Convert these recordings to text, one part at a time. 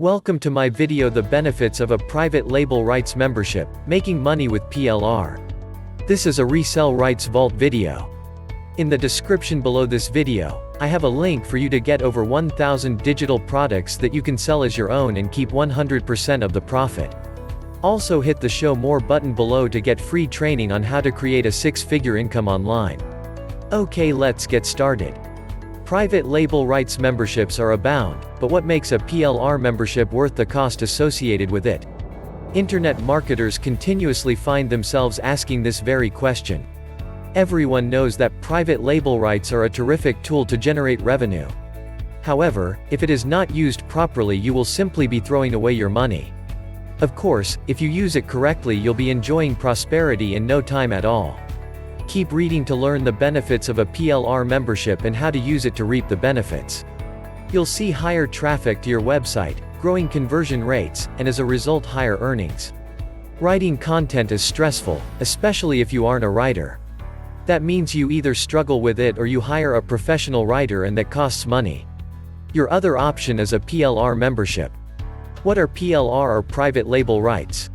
Welcome to my video, The Benefits of a Private Label Rights Membership, Making Money with PLR. This is a Resell Rights Vault video. In the description below this video, I have a link for you to get over 1,000 digital products that you can sell as your own and keep 100% of the profit. Also hit the Show More button below to get free training on how to create a six-figure income online. Okay, let's get started. Private label rights memberships are abound, but what makes a PLR membership worth the cost associated with it? Internet marketers continuously find themselves asking this very question. Everyone knows that private label rights are a terrific tool to generate revenue. However, if it is not used properly, you will simply be throwing away your money. Of course, if you use it correctly, you'll be enjoying prosperity in no time at all. Keep reading to learn the benefits of a PLR membership and how to use it to reap the benefits. You'll see higher traffic to your website, growing conversion rates, and as a result higher earnings. Writing content is stressful, especially if you aren't a writer. That means you either struggle with it or you hire a professional writer, and that costs money. Your other option is a PLR membership. What are PLR or private label rights?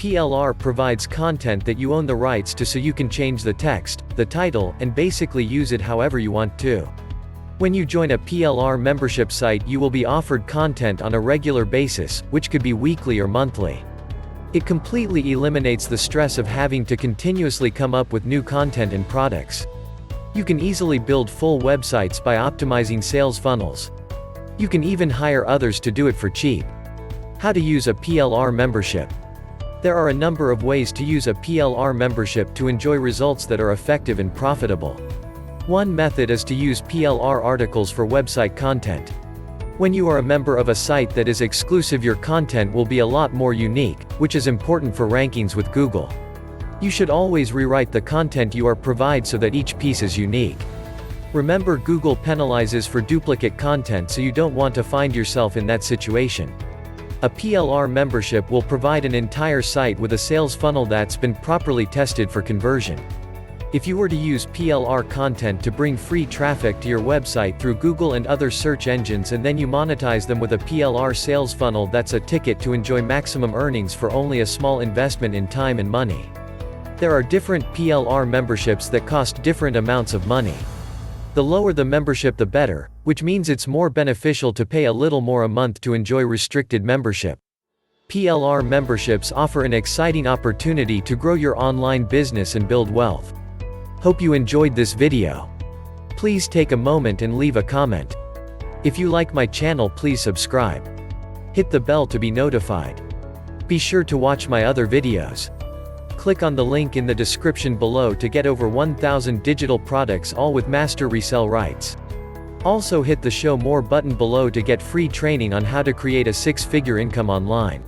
PLR provides content that you own the rights to, so you can change the text, the title, and basically use it however you want to. When you join a PLR membership site, you will be offered content on a regular basis, which could be weekly or monthly. It completely eliminates the stress of having to continuously come up with new content and products. You can easily build full websites by optimizing sales funnels. You can even hire others to do it for cheap. How to use a PLR membership? There are a number of ways to use a PLR membership to enjoy results that are effective and profitable. One method is to use PLR articles for website content. When you are a member of a site that is exclusive, your content will be a lot more unique, which is important for rankings with Google. You should always rewrite the content you provide so that each piece is unique. Remember, Google penalizes for duplicate content, so you don't want to find yourself in that situation. A PLR membership will provide an entire site with a sales funnel that's been properly tested for conversion. If you were to use PLR content to bring free traffic to your website through Google and other search engines, and then you monetize them with a PLR sales funnel, that's a ticket to enjoy maximum earnings for only a small investment in time and money. There are different PLR memberships that cost different amounts of money. The lower the membership, the better, which means it's more beneficial to pay a little more a month to enjoy restricted membership. PLR memberships offer an exciting opportunity to grow your online business and build wealth. Hope you enjoyed this video. Please take a moment and leave a comment. If you like my channel, please subscribe. Hit the bell to be notified. Be sure to watch my other videos. Click on the link in the description below to get over 1,000 digital products, all with master resell rights. Also hit the Show More button below to get free training on how to create a six-figure income online.